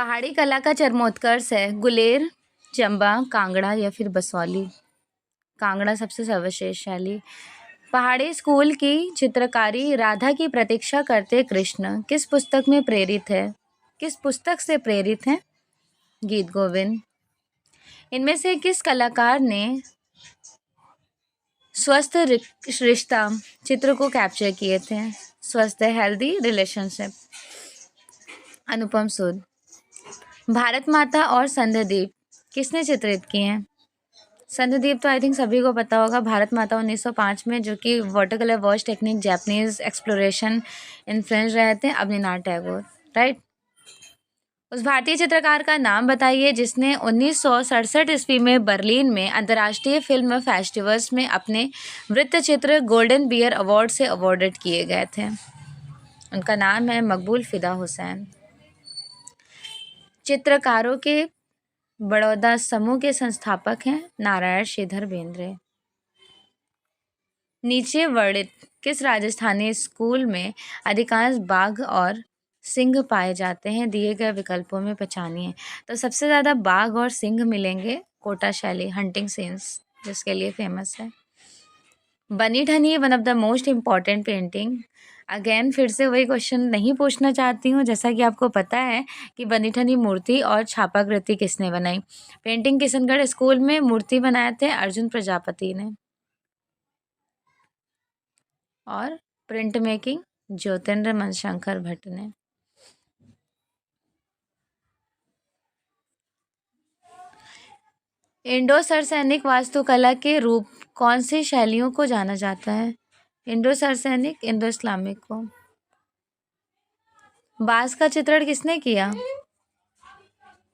पहाड़ी कला का चरमोत्कर्ष है गुलेर, चंबा, कांगड़ा या फिर बसौली। कांगड़ा सबसे सर्वश्रेष्ठशाली। पहाड़ी स्कूल की चित्रकारी राधा की प्रतीक्षा करते कृष्ण किस पुस्तक में प्रेरित है? किस पुस्तक से प्रेरित है? गीत गोविंद। इनमें से किस कलाकार ने स्वस्थ रिश्ता चित्र को कैप्चर किए थे? स्वस्थ हेल्दी रिलेशनशिप। अनुपम सूद। भारत माता और संध्यदीप किसने चित्रित किए हैं? संध्यदीप तो आई थिंक सभी को पता होगा। भारत माता 1905 में, जो कि water colour wash technique Japanese exploration influence रहे थे अवनीनाथ टैगोर, राइट। उस भारतीय चित्रकार का नाम बताइए जिसने 1967 ईस्वी में बर्लिन में अंतर्राष्ट्रीय फिल्म फेस्टिवल्स में अपने वृत्तचित्र गोल्डन बियर अवार्ड से अवॉर्डेड किए गए थे। उनका नाम है मकबूल फिदा हुसैन। चित्रकारों के बड़ौदा समूह के संस्थापक हैं नारायण श्रीधर बेंद्रे। नीचे वर्णित किस राजस्थानी स्कूल में अधिकांश बाघ और सिंह पाए जाते हैं? दिए गए विकल्पों में पहचानिए। तो सबसे ज़्यादा बाघ और सिंह मिलेंगे कोटा शैली हंटिंग सीन्स, जिसके लिए फेमस है। Bani Thani one of the most important painting. Again फिर से वही क्वेश्चन नहीं पूछना चाहती हूँ, जैसा कि आपको पता है कि बनी ठनी मूर्ति और छापाकृति किसने बनाई। पेंटिंग किशनगढ़ स्कूल में मूर्ति बनाए थे अर्जुन प्रजापति ने, और प्रिंट मेकिंग ज्योतिन्द्र मनशंकर भट्ट ने। इंडो सरसैनिक वास्तुकला के रूप कौन सी शैलियों को जाना जाता है? इंडो सरसैनिक, इंडो इस्लामिक को। बांस का चित्रण किसने किया?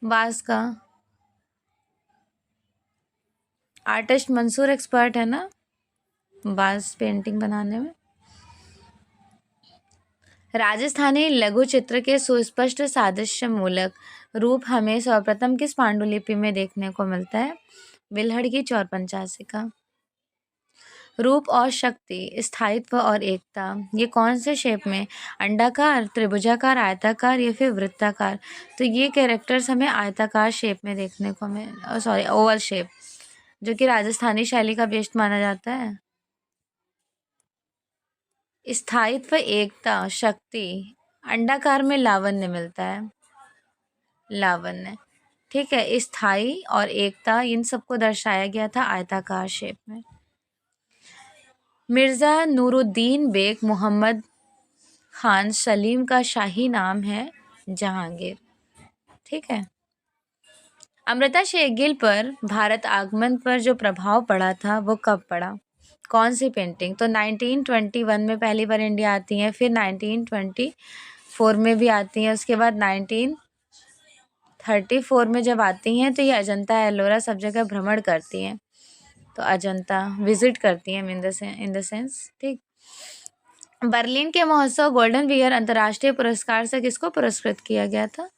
बांस का आर्टिस्ट मंसूर एक्सपर्ट है ना बांस पेंटिंग बनाने में। राजस्थानी लघु चित्र के सुस्पष्ट सादृश्य मूलक रूप हमें सर्वप्रथम किस पांडुलिपि में देखने को मिलता है? बिल्हड़ की 485 का। रूप और शक्ति, स्थायित्व और एकता, ये कौन से शेप में? अंडाकार, त्रिभुजाकार, आयताकार या फिर वृत्ताकार? तो ये कैरेक्टर्स हमें आयताकार शेप में देखने को ओवल शेप, जो कि राजस्थानी शैली का बेस्ट माना जाता है। स्थायित्व, एकता, शक्ति, अंडाकार में लावण्य मिलता है, लावण्य, ठीक है। स्थायी और एकता, इन सबको दर्शाया गया था आयताकार शेप में। मिर्ज़ा नूरुद्दीन बेग मोहम्मद खान सलीम का शाही नाम है जहांगीर, ठीक है। अमृता शेरगिल पर भारत आगमन पर जो प्रभाव पड़ा था वो कब पड़ा? कौन सी पेंटिंग? तो 1921 में पहली बार इंडिया आती है, फिर 1924 में भी आती हैं, उसके बाद 1934 में जब आती हैं तो ये अजंता एलोरा सब जगह भ्रमण करती हैं, तो अजंता विजिट करती हैं इन द सेंस, ठीक। बर्लिन के महोत्सव गोल्डन बियर अंतर्राष्ट्रीय पुरस्कार से किसको पुरस्कृत किया गया था?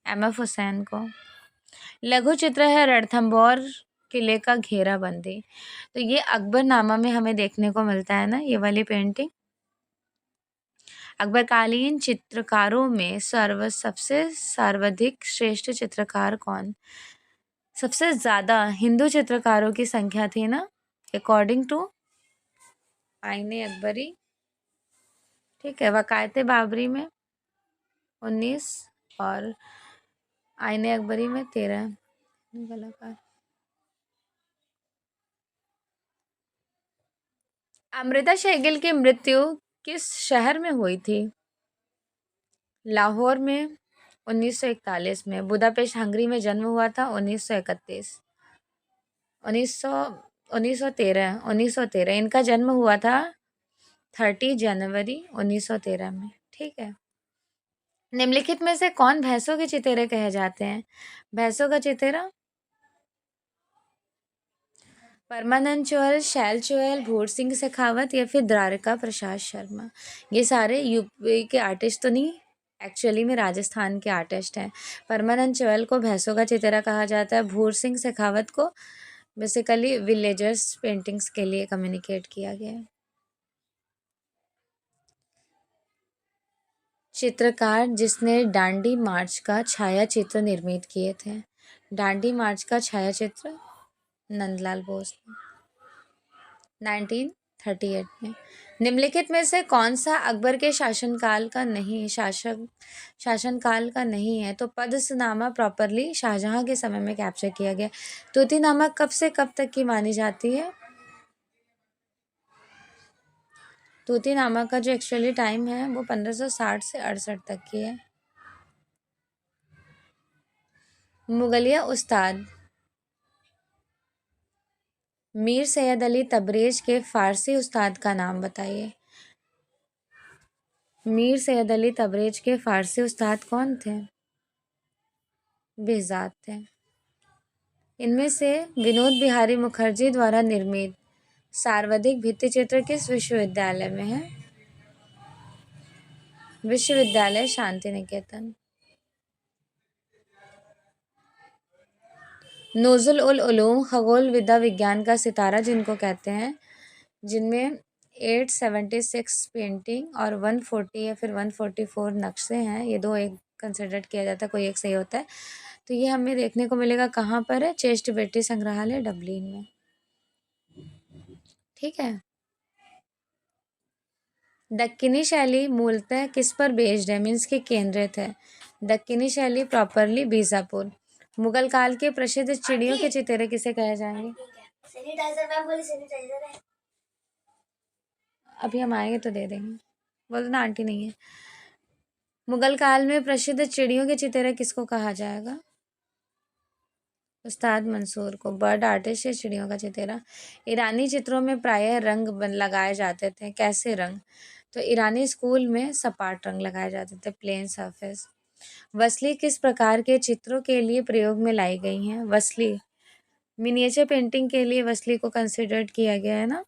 MF हुसैन को। लघु चित्र है रणथंभौर किले का घेराबंदी, तो ये अकबरनामा में हमें देखने को मिलता है ना ये वाली पेंटिंग। अकबरकालीन चित्रकारों में सबसे सर्वाधिक श्रेष्ठ चित्रकार कौन? सबसे ज़्यादा हिंदू चित्रकारों की संख्या थी ना, अकॉर्डिंग टू आईने अकबरी, ठीक है। वकायते बाबरी में 19 और आईने अकबरी में 13 कलाकार। अमृता शेरगिल की मृत्यु किस शहर में हुई थी? लाहौर में 1941 में। बुदापेस्ट हंगरी में जन्म हुआ था 1931। 1913 इनका जन्म हुआ था 30 जनवरी 1913 में, ठीक है। निम्नलिखित में से कौन भैंसों के चितेरे कहे जाते हैं? भैंसों का चितेरा परमानंद चौहल, शैल चौहल, भूर सिंह शेखावत या फिर द्वारिका प्रसाद शर्मा। ये सारे यूपी के आर्टिस्ट तो नहीं, एक्चुअली में राजस्थान के आर्टिस्ट हैं। परमानंद चौहल को भैंसों का चितेरा कहा जाता है, भूर सिंह शेखावत को बेसिकली विलेजर्स पेंटिंग्स के लिए कम्युनिकेट किया गया है। चित्रकार जिसने डांडी मार्च का छाया चित्र निर्मित किए थे। डांडी मार्च का छाया चित्र नंदलाल बोस ने 1938 में। निम्नलिखित में से कौन सा अकबर के शासनकाल का नहीं है? तो पद्मनामा प्रॉपरली शाहजहां के समय में कैप्चर किया गया। तूतीनामा कब से कब तक की मानी जाती है? तूतीनामा का जो एक्चुअली टाइम है वो 1560 से 68 तक की है। मुगलिया उस्ताद मीर सैयद अली तबरेज के फारसी उस्ताद का नाम बताइए। मीर सैयद अली तबरेज के फारसी उस्ताद कौन थे? बेहजाद थे। इनमें से विनोद बिहारी मुखर्जी द्वारा निर्मित सर्वाधिक भित्ति चित्र किस विश्वविद्यालय में है? विश्वविद्यालय शांति निकेतन। नोजुल उल उलूम खगोल विद्या विज्ञान का सितारा जिनको कहते हैं, जिनमें 876 पेंटिंग और 140 या फिर 144 नक्शे हैं, ये दो एक कंसिडर किया जाता है, कोई एक सही होता है। तो ये हमें देखने को मिलेगा कहाँ पर है? चेस्ट बेटी संग्रहालय डबलिन में। ठीक है। दक्कनी शैली मूलतः किस पर बेस्ड है? मीन्स के केंद्रित है। दक्कनी शैली प्रॉपरली बीजापुर। मुगल काल के प्रसिद्ध चिड़ियों के चितेरे किसे कहे जाएंगे? सैनिटाइजर मैम बोली सैनिटाइजर है। अभी हम आएंगे तो दे देंगे। बोलो ना आंटी नहीं है। मुगल काल में प्रसिद्ध चिड़ियों के चितेरे किसको कहा जाएगा? उस्ताद मंसूर को। बर्ड आर्टिस्ट या चिड़ियों का चितेरा। ईरानी चित्रों में प्रायः रंग लगाए जाते थे। कैसे रंग? तो ईरानी स्कूल में सपाट रंग लगाए जाते थे, प्लेन सरफेस। वसली किस प्रकार के चित्रों के लिए प्रयोग में लाई गई हैं? वसली मिनिएचर पेंटिंग के लिए वसली को कंसिडर्ड किया गया है ना।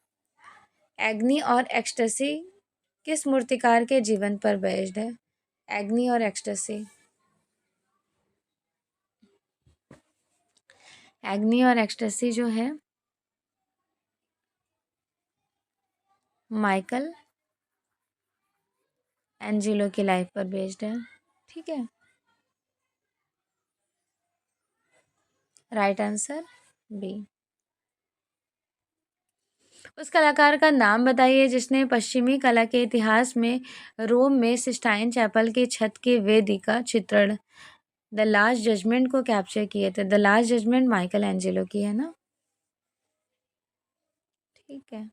एग्नी और एक्सटेसी किस मूर्तिकार के जीवन पर बेस्ड है? एग्नी और एक्सटेसी। एग्नी और एक्सटेसी जो है माइकल एंजेलो की लाइफ पर बेस्ड है। ठीक है। Right answer B. उस कलाकार का नाम बताइए जिसने पश्चिमी कला के इतिहास में रोम में सिस्टाइन चैपल की छत की वेदी का चित्रण द लास्ट जजमेंट को कैप्चर किए थे। The last judgement Michelangelo की है ना। ठीक है।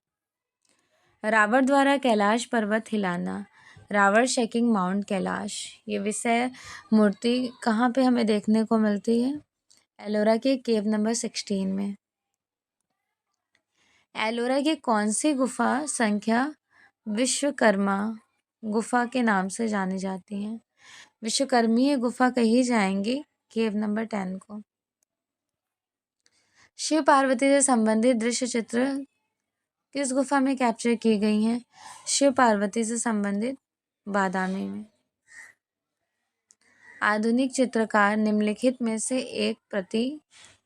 रावण द्वारा कैलाश पर्वत हिलाना, रावण शेकिंग माउंट कैलाश, ये विषय मूर्ति कहाँ पे हमें देखने को मिलती है? एलोरा के केव नंबर 16 में। एलोरा की कौन सी गुफा संख्या विश्वकर्मा गुफा के नाम से जानी जाती है? विश्वकर्मीय गुफा कही जाएंगी केव नंबर 10 को। शिव पार्वती से संबंधित दृश्य चित्र किस गुफा में कैप्चर की गई हैं? शिव पार्वती से संबंधित बादामी में। आधुनिक चित्रकार निम्नलिखित में से एक प्रति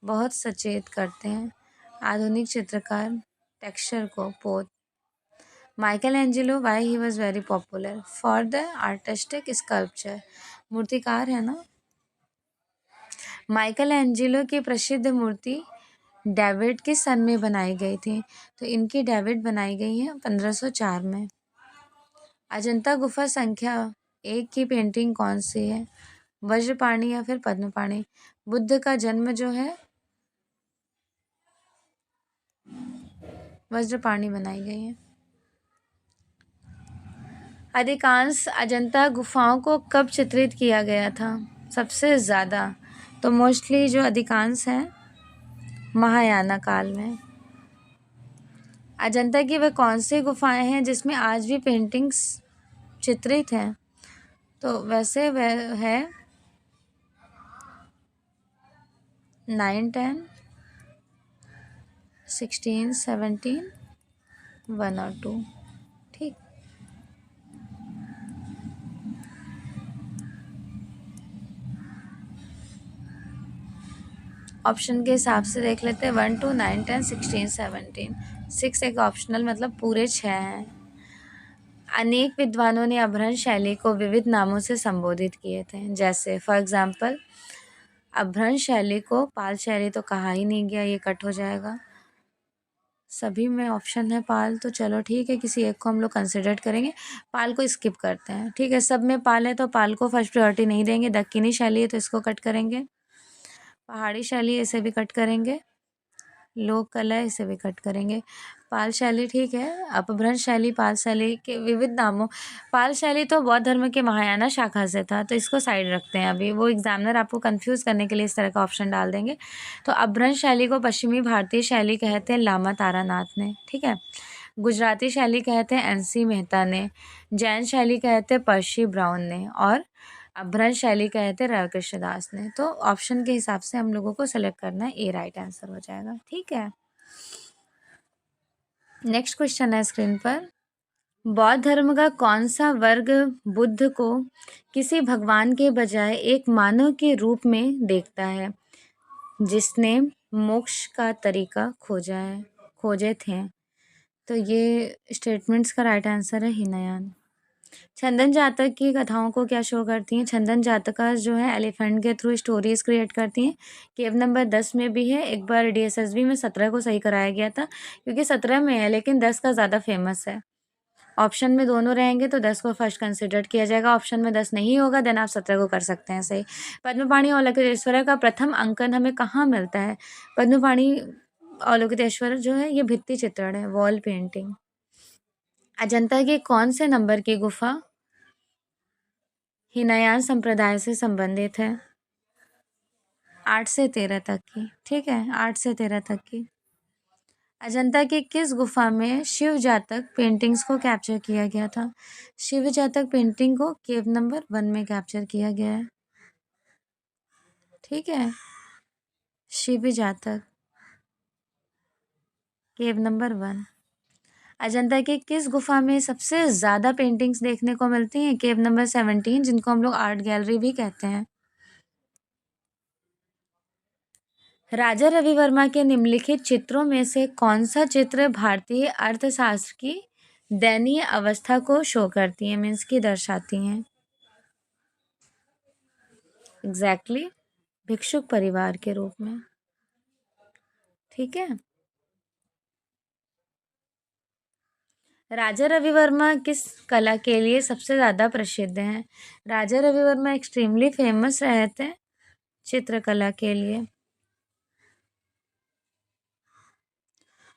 बहुत सचेत करते हैं। आधुनिक चित्रकार टेक्सचर को पोत। Michael Angelo why he was very popular? For the artistic sculpture. मूर्तिकार है ना। माइकल एंजेलो की प्रसिद्ध मूर्ति डेविड किस सन में बनाई गई थी? तो इनकी डेविड बनाई गई है 1504 में। अजंता गुफा संख्या 1 की पेंटिंग कौन सी है? वज्रपाणी या फिर पद्मपाणी? बुद्ध का जन्म जो है वज्रपाणी बनाई गई है। अधिकांश अजंता गुफाओं को कब चित्रित किया गया था सबसे ज़्यादा? तो मोस्टली जो अधिकांश है महायाना काल में। अजंता की वह कौन सी गुफाएं हैं जिसमें आज भी पेंटिंग्स चित्रित हैं? तो वैसे वह है 9, 10, 16, 17, 1 और 2। ठीक। ऑप्शन के हिसाब से देख लेते हैं। 1, 2, 9, 10, 16, 17। 6 एक ऑप्शनल, मतलब पूरे 6 हैं। अनेक विद्वानों ने अपभ्रंश शैली को विविध नामों से संबोधित किए थे, जैसे फॉर एग्जाम्पल अपभ्रंश शैली को पाल शैली तो कहा ही नहीं गया, ये कट हो जाएगा। सभी में ऑप्शन है पाल, तो चलो ठीक है, किसी एक को हम लोग कंसिडर करेंगे, पाल को स्किप करते हैं। ठीक है, सब में पाल है तो पाल को फर्स्ट प्रायोरिटी नहीं देंगे। दक्कनी शैली है तो इसको कट करेंगे। पहाड़ी शैली है, इसे भी कट करेंगे। लोक कला है, इसे भी कट करेंगे। पाल शैली ठीक है। अपभ्रंश शैली पाल शैली के विविध नामों, पाल शैली तो बौद्ध धर्म के महायाना शाखा से था, तो इसको साइड रखते हैं अभी। वो एग्जामिनर आपको कंफ्यूज करने के लिए इस तरह का ऑप्शन डाल देंगे। तो अपभ्रंश शैली को पश्चिमी भारतीय शैली कहते हैं लामा तारानाथ ने। ठीक है, गुजराती शैली कहते हैं एनसी मेहता ने, जैन शैली कहते हैं पर्शी ब्राउन ने, और अपभ्रंश शैली कहते हैं रविकृष्ण दास ने। तो ऑप्शन के हिसाब से हम लोगों को सेलेक्ट करना है, ए राइट आंसर हो जाएगा। ठीक है, नेक्स्ट क्वेश्चन है स्क्रीन पर। बौद्ध धर्म का कौन सा वर्ग बुद्ध को किसी भगवान के बजाय एक मानव के रूप में देखता है जिसने मोक्ष का तरीका खोजे थे? तो ये स्टेटमेंट्स का राइट आंसर है हीनयान। छंदन जातक की कथाओं को क्या शो करती हैं? छंदन जातका जो है एलिफेंट के थ्रू स्टोरीज क्रिएट करती हैं। केव नंबर 10 में भी है, एक बार डीएसएसबी में 17 को सही कराया गया था, क्योंकि 17 में है लेकिन 10 का ज़्यादा फेमस है। ऑप्शन में दोनों रहेंगे तो 10 को फर्स्ट कंसिडर किया जाएगा। ऑप्शन में 10 नहीं होगा देन आप 17 को कर सकते हैं सही। पद्मपाणि और ललितेश्वर का प्रथम अंकन हमें कहाँ मिलता है? पद्मपाणि और ललितेश्वर जो है ये भित्ति चित्रण है, वॉल पेंटिंग। अजंता की कौन से नंबर की गुफा हीनयान संप्रदाय से संबंधित है? 8 से 13 तक की। ठीक है, 8 से 13 तक की। अजंता की किस गुफा में शिव जातक पेंटिंग्स को कैप्चर किया गया था? शिव जातक पेंटिंग को केव नंबर 1 में कैप्चर किया गया है। ठीक है, शिव जातक केव नंबर 1। अजंता की किस गुफा में सबसे ज़्यादा पेंटिंग्स देखने को मिलती हैं? केव नंबर 17, जिनको हम लोग आर्ट गैलरी भी कहते हैं। राजा रवि वर्मा के निम्नलिखित चित्रों में से कौन सा चित्र भारतीय अर्थशास्त्र की दयनीय अवस्था को शो करती है, मीन्स की दर्शाती हैं? एग्जैक्टली भिक्षुक परिवार के रूप में। ठीक है, राजा रवि वर्मा किस कला के लिए सबसे ज़्यादा प्रसिद्ध हैं? राजा रवि वर्मा एक्सट्रीमली फेमस रहे थे चित्रकला के लिए।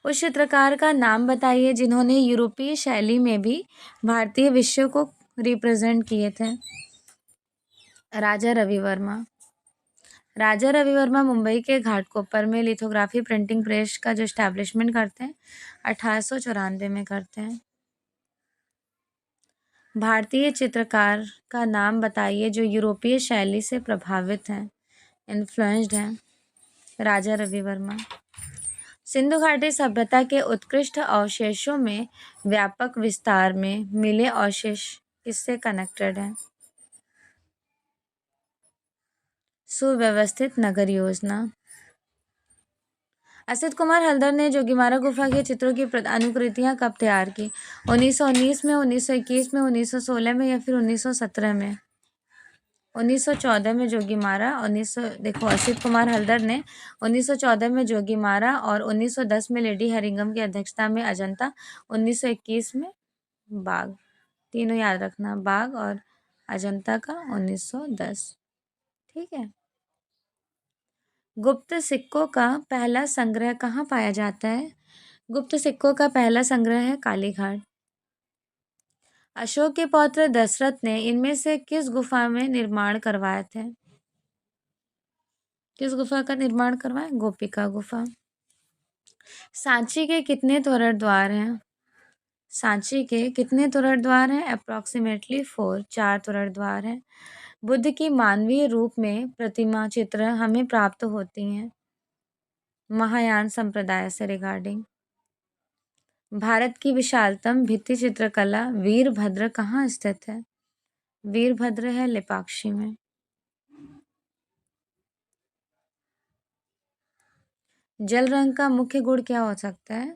उस चित्रकार का नाम बताइए जिन्होंने यूरोपीय शैली में भी भारतीय विषयों को रिप्रेजेंट किए थे। राजा रवि वर्मा। राजा रवि वर्मा मुंबई के घाटकोपर में लिथोग्राफी प्रिंटिंग प्रेस का जो इस्टेब्लिशमेंट करते हैं 1894 में करते हैं। भारतीय चित्रकार का नाम बताइए जो यूरोपीय शैली से प्रभावित हैं, इन्फ्लुएंस्ड हैं। राजा रवि वर्मा। सिंधु घाटी सभ्यता के उत्कृष्ट अवशेषों में व्यापक विस्तार में मिले अवशेष किससे कनेक्टेड हैं? सुव्यवस्थित नगर योजना। असित कुमार हल्दर ने जोगीमारा गुफा के चित्रों की अनुकृतियां कब तैयार की? 1919 में, 1921 में, 1916 में, या फिर 1917 में? 1914 में जोगीमारा। देखो असित कुमार हल्दर ने 1914 में जोगीमारा और 1910 में लेडी हेरिंगम की अध्यक्षता में अजंता, 1921 में बाग। तीनों याद रखना, बाग और अजंता का 1910। ठीक है, गुप्त सिक्कों का पहला संग्रह कहाँ पाया जाता है? गुप्त सिक्कों का पहला संग्रह है कालीघाट। अशोक के पौत्र दशरथ ने इनमें से किस गुफा में निर्माण करवाए थे? किस गुफा का निर्माण करवाए? गोपिका गुफा। सांची के कितने तोरण द्वार हैं? सांची के कितने तोरण द्वार हैं? अप्रॉक्सीमेटली 4, 4 तोरण द्वार हैं। बुद्ध की मानवीय रूप में प्रतिमा चित्र हमें प्राप्त होती हैं महायान संप्रदाय से रिगार्डिंग। भारत की विशालतम भित्ति चित्रकला वीरभद्र कहाँ स्थित है? वीरभद्र है लेपाक्षी में। जल रंग का मुख्य गुण क्या हो सकता है?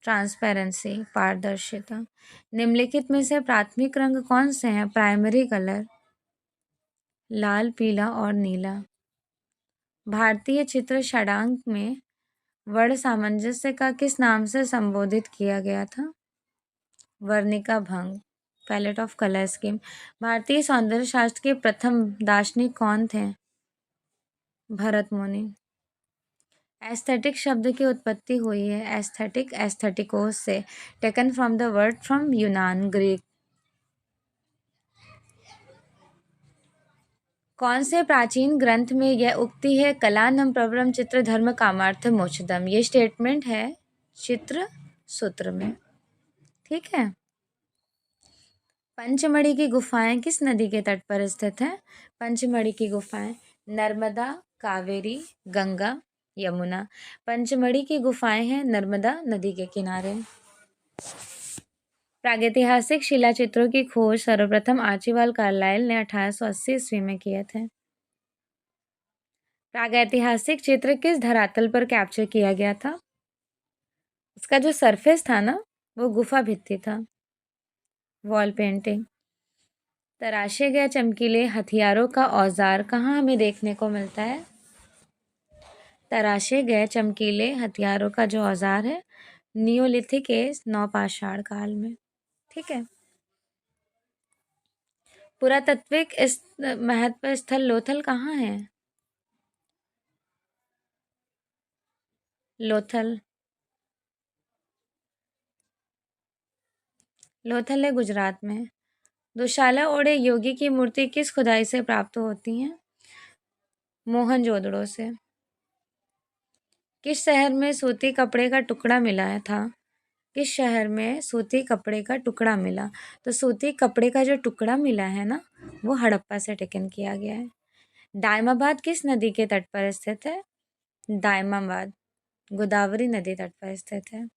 ट्रांसपेरेंसी, पारदर्शिता। निम्नलिखित में से प्राथमिक रंग कौन से हैं? प्राइमरी कलर, लाल, पीला और नीला। भारतीय चित्र षडांक में वर्ण सामंजस्य का किस नाम से संबोधित किया गया था? वर्णिका भंग, पैलेट ऑफ कलर स्कीम। भारतीय सौंदर्य शास्त्र के प्रथम दार्शनिक कौन थे? भरत मुनि। एस्थेटिक शब्द की उत्पत्ति हुई है एस्थेटिक एस्थेटिकोस से, taken from the word from यूनान, ग्रीक। कौन से प्राचीन ग्रंथ में यह उक्ति है, कलानम प्रवरम चित्र धर्म कामार्थ मोक्षदम? ये स्टेटमेंट है चित्र सूत्र में। ठीक है। पंचमढ़ी की गुफाएं किस नदी के तट पर स्थित हैं? पंचमढ़ी की गुफाएं नर्मदा, कावेरी, गंगा, यमुना। पंचमढ़ी की गुफाएं हैं नर्मदा नदी के किनारे। प्रागैतिहासिक शिला चित्रों की खोज सर्वप्रथम आर्चिबाल्ड कार्लाइल ने 1880 ईस्वी में किए थे। प्रागैतिहासिक चित्र किस धरातल पर कैप्चर किया गया था? उसका जो सरफेस था ना, वो गुफा भित्ति था, वॉल पेंटिंग। तराशे गए चमकीले हथियारों का औजार कहाँ हमें देखने को मिलता है? तराशे गए चमकीले हथियारों का जो औजार है, नियोलिथिक एज, नवपाषाण काल में। ठीक है। पुरातात्विक इस महत्व स्थल लोथल कहाँ है? लोथल लोथल है गुजरात में। दुशाला ओढ़े योगी की मूर्ति किस खुदाई से प्राप्त होती है? मोहनजोदड़ो से। किस शहर में सूती कपड़े का टुकड़ा मिला था? किस शहर में सूती कपड़े का टुकड़ा मिला? तो सूती कपड़े का जो टुकड़ा मिला है ना, वो हड़प्पा से टेकन किया गया है। दायमाबाद किस नदी के तट पर स्थित है? दायमाबाद गोदावरी नदी तट पर स्थित है।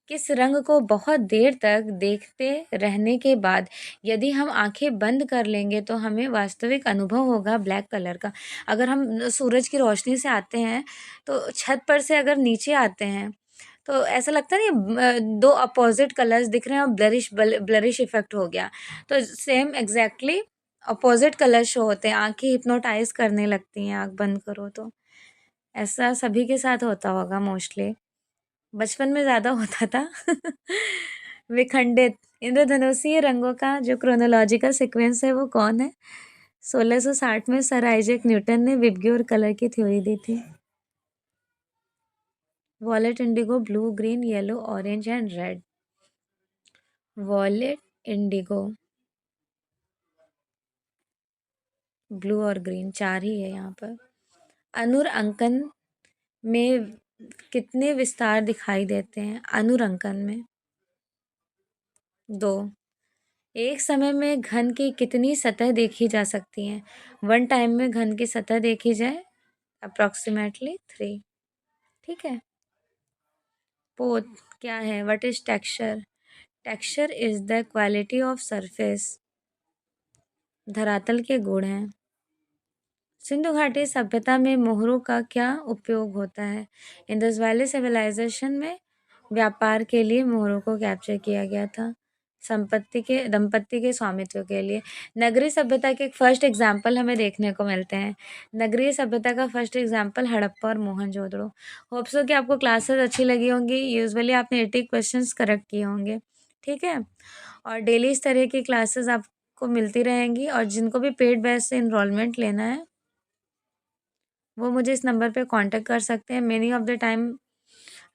किस रंग को बहुत देर तक देखते रहने के बाद यदि हम आंखें बंद कर लेंगे तो हमें वास्तविक अनुभव होगा ब्लैक कलर का? अगर हम सूरज की रोशनी से आते हैं तो छत पर से अगर नीचे आते हैं तो ऐसा लगता है नहीं, दो अपोजिट कलर्स दिख रहे हैं और ब्लरिश इफेक्ट हो गया। तो same exactly opposite colour show होते हैं, आंखें हिप्नोटाइज करने लगती हैं आंख बंद करो तो। ऐसा सभी के साथ होता होगा मोस्टली, बचपन में ज़्यादा होता था। विखंडित इंद्रधनुषीय रंगों का जो क्रोनोलॉजिकल सीक्वेंस है वो कौन है? 1660 में सर आइजैक न्यूटन ने विबग्योर कलर की थ्योरी दी थी। Wallet Indigo, blue, green, yellow, orange and red. Wallet Indigo, blue और ग्रीन, 4 ही है यहाँ पर। अनुर अंकन में कितने विस्तार दिखाई देते हैं? अनुर अंकन में 2। एक समय में घन की कितनी सतह देखी जा सकती हैं? वन टाइम में घन की सतह देखी जाए अप्रॉक्सीमेटली 3। ठीक है। पोत क्या है? What is texture? Texture is the quality of surface, धरातल के गुण हैं। सिंधु घाटी सभ्यता में मोहरों का क्या उपयोग होता है? इंडस वैली सिविलाइजेशन में व्यापार के लिए मोहरों को कैप्चर किया गया था, दंपत्ति के स्वामित्व के लिए। नगरीय सभ्यता के फर्स्ट एग्जाम्पल हमें देखने को मिलते हैं। नगरीय सभ्यता का फर्स्ट एग्जाम्पल हड़प्पा और मोहनजोदड़ो। होप सो कि आपको क्लासेस अच्छी लगी होंगी। यूजुअली आपने 80 क्वेश्चंस करेक्ट किए होंगे। ठीक है। और डेली इस तरह की क्लासेस आपको मिलती रहेंगी। और जिनको भी पेड बैच से इनरोलमेंट लेना है वो मुझे इस नंबर पे कांटेक्ट कर सकते हैं। Many of the time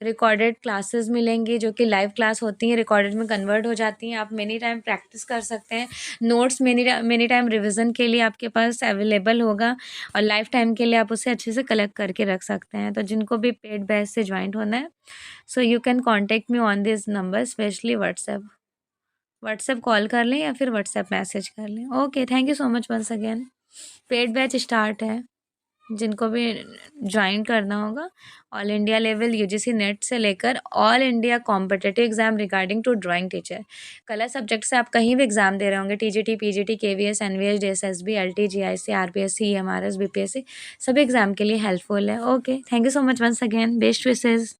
recorded classes मिलेंगी जो कि लाइव क्लास होती हैं, रिकॉर्डेड में कन्वर्ट हो जाती हैं। आप मेनी टाइम प्रैक्टिस कर सकते हैं। नोट्स मेनी टाइम रिवीजन के लिए आपके पास अवेलेबल होगा और लाइफ टाइम के लिए आप उसे अच्छे से कलेक्ट करके रख सकते हैं। तो जिनको भी पेड बैच से ज्वाइन होना है, so you can contact me on this number, specially WhatsApp call कर लें या फिर व्हाट्सएप मैसेज कर लें। Okay, thank you so much once again. Paid batch start है, जिनको भी ज्वाइन करना होगा। All India level UGC NET से लेकर all India competitive exam regarding to drawing teacher, colour subject से आप कहीं भी एग्जाम दे रहे होंगे, TGT, PGT, KVS, NVS, DSSB, LT, GIC, RPSC, MRS, BPSC, सभी एग्जाम के लिए हेल्पफुल है। Okay, thank you so much once again. Best wishes.